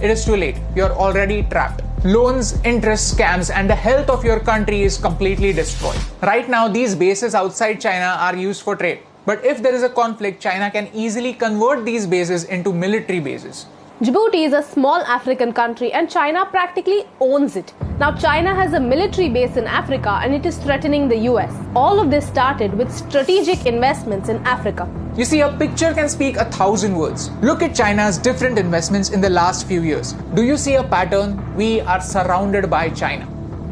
it is too late. You're already trapped. Loans, interest, scams, and the health of your country is completely destroyed. Right now, these bases outside China are used for trade. But if there is a conflict, China can easily convert these bases into military bases. Djibouti is a small African country and China practically owns it. Now China has a military base in Africa and it is threatening the US. All of this started with strategic investments in Africa. You see, a picture can speak 1,000 words. Look at China's different investments in the last few years. Do you see a pattern? We are surrounded by China.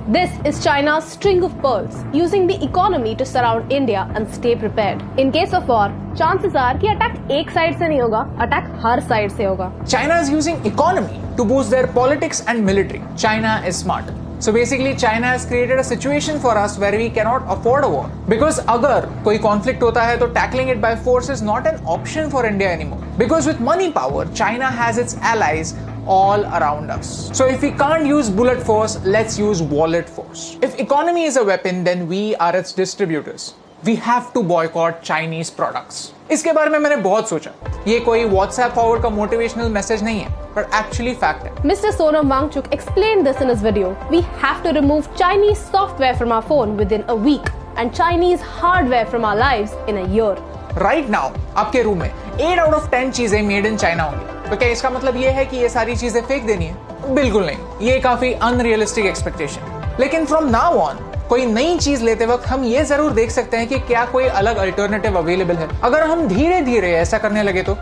This is China's string of pearls, using the economy to surround India and stay prepared. In case of war, chances are कि attack एक side से नहीं होगा, attack हर side से होगा. China is using economy to boost their politics and military. China is smart. So basically, China has created a situation for us where we cannot afford a war. Because अगर कोई conflict होता है तो tackling it by force is not an option for India anymore. Because with money power, China has its allies all around us. So if we can't use bullet force, let's use wallet force. If economy is a weapon, then we are its distributors. We have to boycott Chinese products. इसके बारे में मैंने बहुत सोचा. ये कोई WhatsApp forward का motivational message नहीं है, but actually fact है. Mr. Sonam Wangchuk explained this in his video. We have to remove Chinese software from our phone within a week and Chinese hardware from our lives in a year. Right now, आपके room में 8 out of 10 चीजें made in China होंगी. तो क्या इसका मतलब ये है कि ये सारी चीजें फेंक देनी है? बिल्कुल नहीं. ये काफी अनरियलिस्टिक एक्सपेक्टेशन. लेकिन फ्रॉम नाउ ऑन कोई नई चीज लेते वक्त हम ये जरूर देख सकते हैं कि क्या कोई अलग अल्टरनेटिव अवेलेबल है. अगर हम धीरे धीरे ऐसा करने लगे तो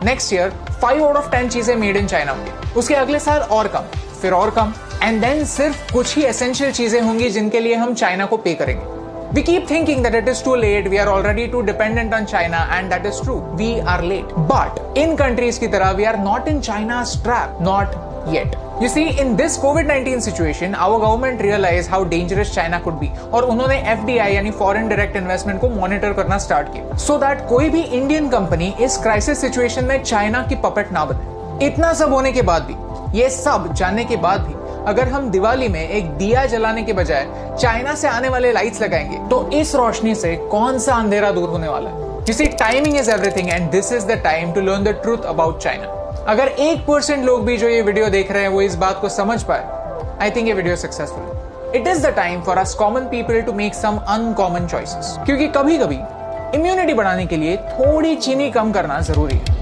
नेक्स्ट ईयर 5 out of 10 चीजें मेड इन चाइना होंगी. उसके अगले साल और कम, फिर और कम, एंड देन सिर्फ कुछ ही एसेंशियल चीजें होंगी जिनके लिए हम चाइना को पे करेंगे. We keep thinking that it is too late, we are already too dependent on China, and that is true. We are late. But in countries की तरह, we are not in China's trap. Not yet. You see, in this COVID-19 situation, our government realized how dangerous China could be. और उन्होंने FDI यानी Foreign Direct Investment को monitor करना start किया. So that कोई भी Indian company इस crisis situation में China की puppet ना बने. इतना सब होने के बाद भी, ये सब जानने के बाद भी, अगर हम दिवाली में एक दिया जलाने के बजाय चाइना से आने वाले लाइट्स लगाएंगे तो इस रोशनी से कौन सा अंधेरा दूर होने वाला है. You see, timing is everything and this is the time to learn the truth about China. अगर 1% लोग भी जो ये वीडियो देख रहे हैं वो इस बात को समझ पाए, I think ये वीडियो सक्सेसफुल है. It is the time for us common people to make some uncommon choices. क्योंकि कभी-कभी इम्यूनिटी बढ़ाने के लिए थोड़ी चीनी कम करना जरूरी है.